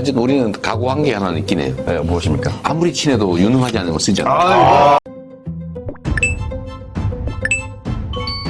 어쨌든 우리는 각오한 게 하나 있긴 해요. 네, 무엇입니까? 아무리 친해도 유능하지 않은 거 쓰잖아.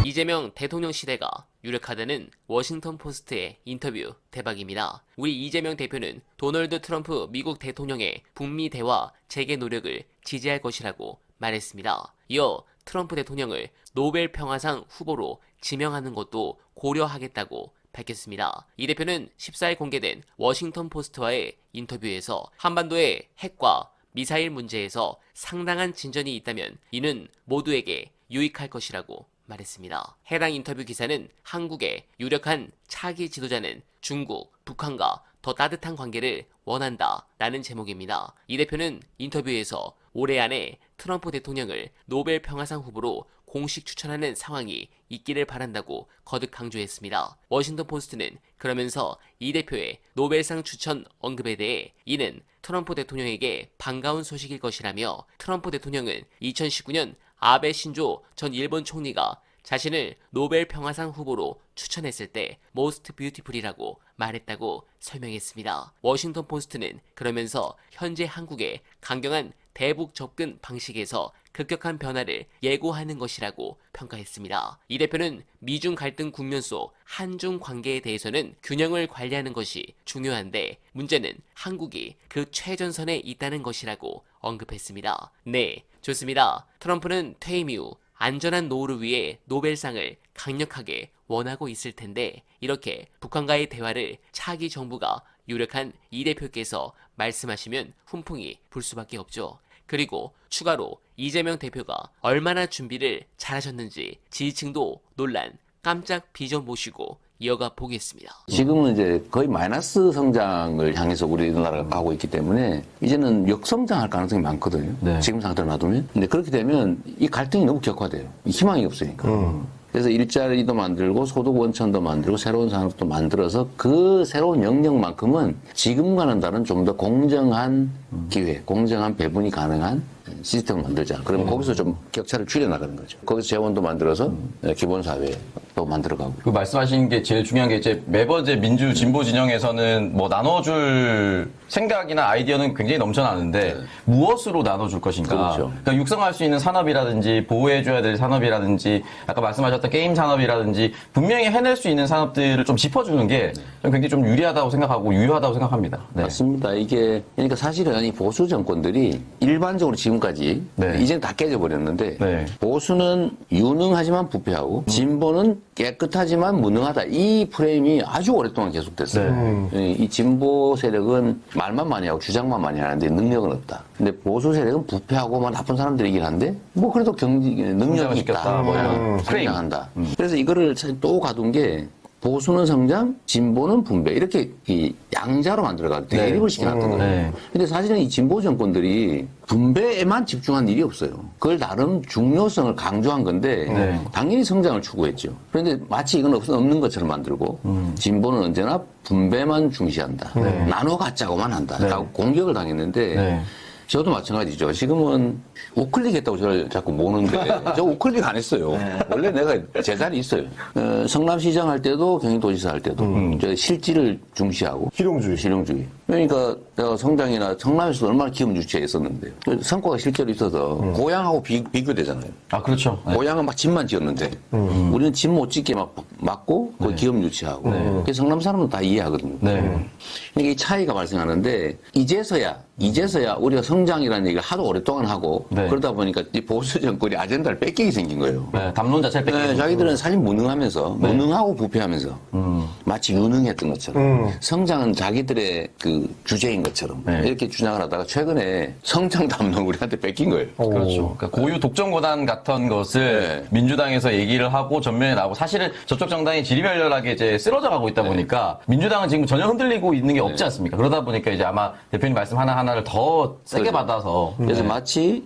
이재명 대통령 시대가 유력하다는 워싱턴 포스트의 인터뷰 대박입니다. 우리 이재명 대표는 도널드 트럼프 미국 대통령의 북미 대화 재개 노력을 지지할 것이라고 말했습니다. 이어 트럼프 대통령을 노벨 평화상 후보로 지명하는 것도 고려하겠다고 밝혔습니다. 이 대표는 14일 공개된 워싱턴 포스트와의 인터뷰에서 한반도의 핵과 미사일 문제에서 상당한 진전이 있다면 이는 모두에게 유익할 것이라고 말했습니다. 해당 인터뷰 기사는 한국의 유력한 차기 지도자는 중국, 북한과 더 따뜻한 관계를 원한다 라는 제목입니다. 이 대표는 인터뷰에서 올해 안에 트럼프 대통령을 노벨 평화상 후보로 공식 추천하는 상황이 있기를 바란다고 거듭 강조했습니다. 워싱턴 포스트는 그러면서 이 대표의 노벨상 추천 언급에 대해 이는 트럼프 대통령에게 반가운 소식일 것이라며 트럼프 대통령은 2019년 아베 신조 전 일본 총리가 자신을 노벨 평화상 후보로 추천했을 때 most beautiful이라고 말했다고 설명했습니다. 워싱턴 포스트는 그러면서 현재 한국의 강경한 대북 접근 방식에서 급격한 변화를 예고하는 것이라고 평가했습니다. 이 대표는 미중 갈등 국면 속 한중 관계에 대해서는 균형을 관리하는 것이 중요한데 문제는 한국이 그 최전선에 있다는 것이라고 언급했습니다. 네, 좋습니다. 트럼프는 퇴임 이후 안전한 노후를 위해 노벨상을 강력하게 원하고 있을 텐데 이렇게 북한과의 대화를 차기 정부가 유력한 이 대표께서 말씀하시면 훈풍이 불 수밖에 없죠. 그리고 추가로 이재명 대표가 얼마나 준비를 잘하셨는지 지지층도 논란 깜짝 비전 모시고 이어가 보겠습니다. 지금은 이제 거의 마이너스 성장을 향해서 우리나라가 가고 있기 때문에 이제는 역성장할 가능성이 많거든요. 네. 지금 상태로 놔두면. 근데 그렇게 되면 이 갈등이 너무 격화돼요. 희망이 없으니까. 그래서 일자리도 만들고 소득 원천도 만들고 새로운 산업도 만들어서 그 새로운 영역만큼은 지금과는 다른 좀 더 공정한 기회, 공정한 배분이 가능한 시스템을 만들자. 그러면 거기서 좀 격차를 줄여나가는 거죠. 거기서 재원도 만들어서 기본사회도 만들어가고. 그 말씀하신 게 제일 중요한 게 이제 매번 이제 민주 진보 진영에서는 뭐 나눠줄 생각이나 아이디어는 굉장히 넘쳐나는데 무엇으로 나눠줄 것인가. 그렇죠. 그러니까 육성할 수 있는 산업이라든지 보호해줘야 될 산업이라든지 아까 말씀하셨던 게임 산업이라든지 분명히 해낼 수 있는 산업들을 좀 짚어주는 게 저는 굉장히 좀 유리하다고 생각하고 유효하다고 생각합니다. 네. 맞습니다. 이게 그러니까 사실은 이 보수 정권들이 일반적으로 지금까지 네. 이제는 다 깨져버렸는데 네. 보수는 유능하지만 부패하고 진보는 깨끗하지만 무능하다. 이 프레임이 아주 오랫동안 계속됐어요. 이 진보 세력은 말만 많이 하고 주장만 많이 하는데 능력은 없다. 근데 보수 세력은 부패하고 뭐 나쁜 사람들이긴 한데 뭐 그래도 능력이 있다. 뭐 이런 성장한다. 그래서 이거를 사실 또 가둔 게 보수는 성장, 진보는 분배 이렇게 이 양자로 만들어가지고 대립을 시켜놨던 거예요. 네. 근데 사실은 이 진보 정권들이 분배에만 집중한 일이 없어요. 그걸 나름 중요성을 강조한 건데 당연히 성장을 추구했죠. 그런데 마치 이건 없는 것처럼 만들고 진보는 언제나 분배만 중시한다. 나눠 갖자고만 한다. 라고 공격을 당했는데 저도 마찬가지죠. 지금은 우클릭 했다고 저를 자꾸 모는데 저 우클릭 안 했어요. 원래 내가 제자리 있어요. 성남시장 할 때도 경기도지사 할 때도 저 실질을 중시하고 실용주의. 그러니까 내가 성장이나 성남에서도 얼마나 기업 유치에 있었는데 성과가 실제로 있어서 고향하고 비교되잖아요. 아, 그렇죠. 고향은 막 집만 지었는데 우리는 집 못 짓게 막 막고 거기 기업 유치하고 그래서 성남 사람은 다 이해하거든요. 그러니까 이 차이가 발생하는데 이제서야 우리가 성장이라는 얘기를 하도 오랫동안 하고 그러다 보니까 이 보수 정권이 아젠다를 뺏기게 생긴 거예요. 담론 자체를 뺏기게. 자기들은 사실 무능하면서 무능하고 부패하면서 마치 유능했던 것처럼 성장은 자기들의 그 주제인 것처럼 이렇게 주장을 하다가 최근에 성장 담론을 우리한테 뺏긴 거예요. 그렇죠. 그러니까 고유 독점 권한 같은 것을 민주당에서 얘기를 하고 전면에 나오고 사실은 저쪽 정당이 지리멸렬하게 이제 쓰러져 가고 있다 보니까 민주당은 지금 전혀 흔들리고 있는 게 없지 않습니까? 그러다 보니까 이제 아마 대표님 말씀 하나하나 하나를 더 세게 그렇죠. 받아서 그래서 마치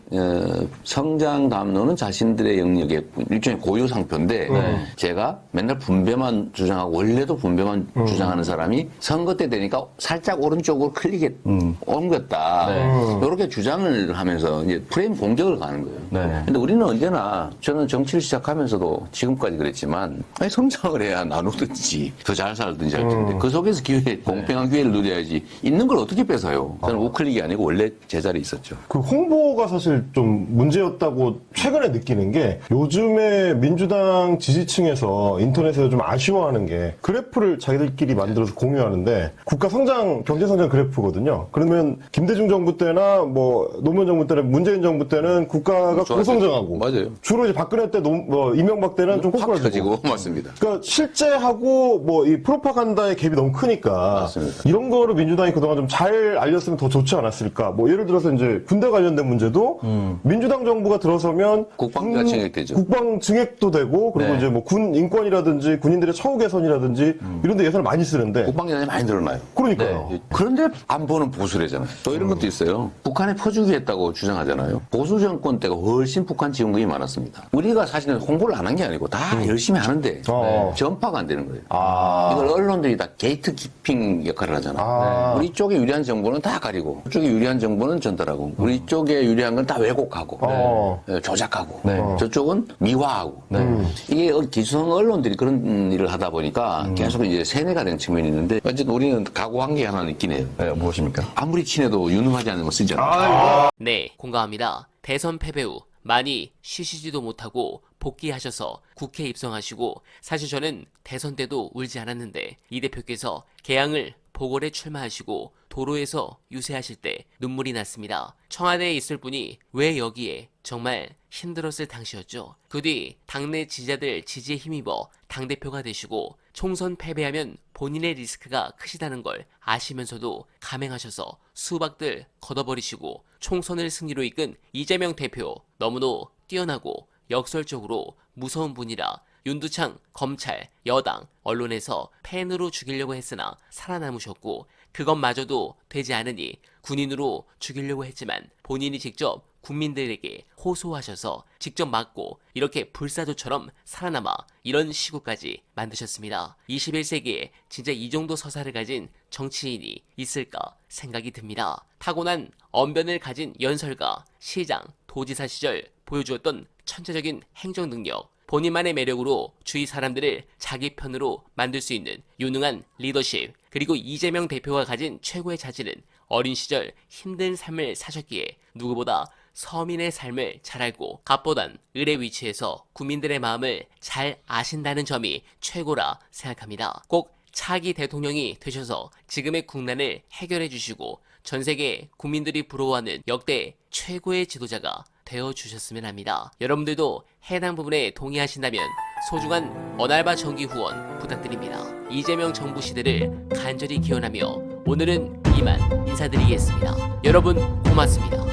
성장 담론은 자신들의 영역의 일종의 고유 상표인데 제가 맨날 분배만 주장하고 원래도 분배만 주장하는 사람이 선거 때 되니까 살짝 오른쪽으로 클릭에 옮겼다. 이렇게 주장을 하면서 이제 프레임 공격을 가는 거예요. 네. 근데 우리는 언제나 저는 정치를 시작하면서도 지금까지 그랬지만 아니, 성장을 해야 나누든지 더 잘 살든지 할 텐데 그 속에서 공평한 기회를 누려야지 있는 걸 어떻게 뺏어요? 저는 우클릭이 아니고 원래 제자리에 있었죠. 그 홍보가 사실 좀 문제였다고 최근에 느끼는 게 요즘에 민주당 지지층에서 인터넷에서 좀 아쉬워하는 게 그래프를 자기들끼리 만들어서 공유하는데 국가 성장, 경제 성장 그래프거든요. 그러면 김대중 정부 때나 뭐 노무현 정부 때는 문재인 정부 때는 국가가 고성장하고 맞아요. 주로 이제 박근혜 때 이명박 때는 좀 확 꼬꾸라지고. 커지고 맞습니다. 그러니까 실제하고 뭐 이 프로파간다의 갭이 너무 크니까 맞습니다. 이런 거를 민주당이 그동안 좀 잘 알렸으면 더 좋지 않았을까. 뭐 예를 들어서 이제 군대 관련된 문제도 민주당 정부가 들어서면 국방비가 증액되죠. 국방 증액도 되고 그리고 네. 이제 뭐 군 인권이라든지 군인들의 처우 개선이라든지 이런 데 예산을 많이 쓰는데 국방 예산이 많이 늘어나요. 그러니까요. 그런데 안보는 보수래잖아요. 또 이런 것도 있어요. 북한에 퍼주기 했다고 주장하잖아요. 보수 정권 때가 훨씬 북한 지원금이 많았습니다. 우리가 사실은 홍보를 안 한 게 아니고 다 열심히 하는데 전파가 안 되는 거예요. 이걸 언론들이 다 게이트 키핑 역할을 하잖아요. 우리 쪽에 유리한 정보는 다 가리고 그쪽에 유리한 정보는 전달하고 우리 쪽에 유리한 건 다 왜곡하고 조작하고 저쪽은 미화하고 이게 기성 언론들이 그런 일을 하다 보니까 계속 이제 세뇌가 된 측면이 있는데 어쨌든 우리는 각오한 게 하나 있긴 해요. 네, 무엇입니까? 아무리 친해도 유능하지 않은 거 쓰잖아요. 네, 공감합니다. 대선 패배 후 많이 쉬시지도 못하고 복귀하셔서 국회에 입성하시고 사실 저는 대선 때도 울지 않았는데 이 대표께서 개항을 보궐에 출마하시고 도로에서 유세하실 때 눈물이 났습니다. 청와대에 있을 분이 왜 여기에 정말 힘들었을 당시였죠. 그 뒤 당내 지지자들 지지에 힘입어 당대표가 되시고 총선 패배하면 본인의 리스크가 크시다는 걸 아시면서도 감행하셔서 수박들 걷어버리시고 총선을 승리로 이끈 이재명 대표 너무도 뛰어나고 역설적으로 무서운 분이라 윤두창, 검찰, 여당, 언론에서 팬으로 죽이려고 했으나 살아남으셨고 그것마저도 되지 않으니 군인으로 죽이려고 했지만 본인이 직접 국민들에게 호소하셔서 직접 맞고 이렇게 불사조처럼 살아남아 이런 시국까지 만드셨습니다. 21세기에 진짜 이 정도 서사를 가진 정치인이 있을까 생각이 듭니다. 타고난 언변을 가진 연설가, 시장, 도지사 시절 보여주었던 천재적인 행정 능력, 본인만의 매력으로 주위 사람들을 자기 편으로 만들 수 있는 유능한 리더십, 그리고 이재명 대표가 가진 최고의 자질은 어린 시절 힘든 삶을 사셨기에 누구보다 서민의 삶을 잘 알고 갓보단 을의 위치에서 국민들의 마음을 잘 아신다는 점이 최고라 생각합니다. 꼭 차기 대통령이 되셔서 지금의 국난을 해결해 주시고 전 세계 국민들이 부러워하는 역대 최고의 지도자가 되어주셨으면 합니다. 여러분들도 해당 부분에 동의하신다면 소중한 언알바 정기 후원 부탁드립니다. 이재명 정부 시대를 간절히 기원하며 오늘은 이만 인사드리겠습니다. 여러분 고맙습니다.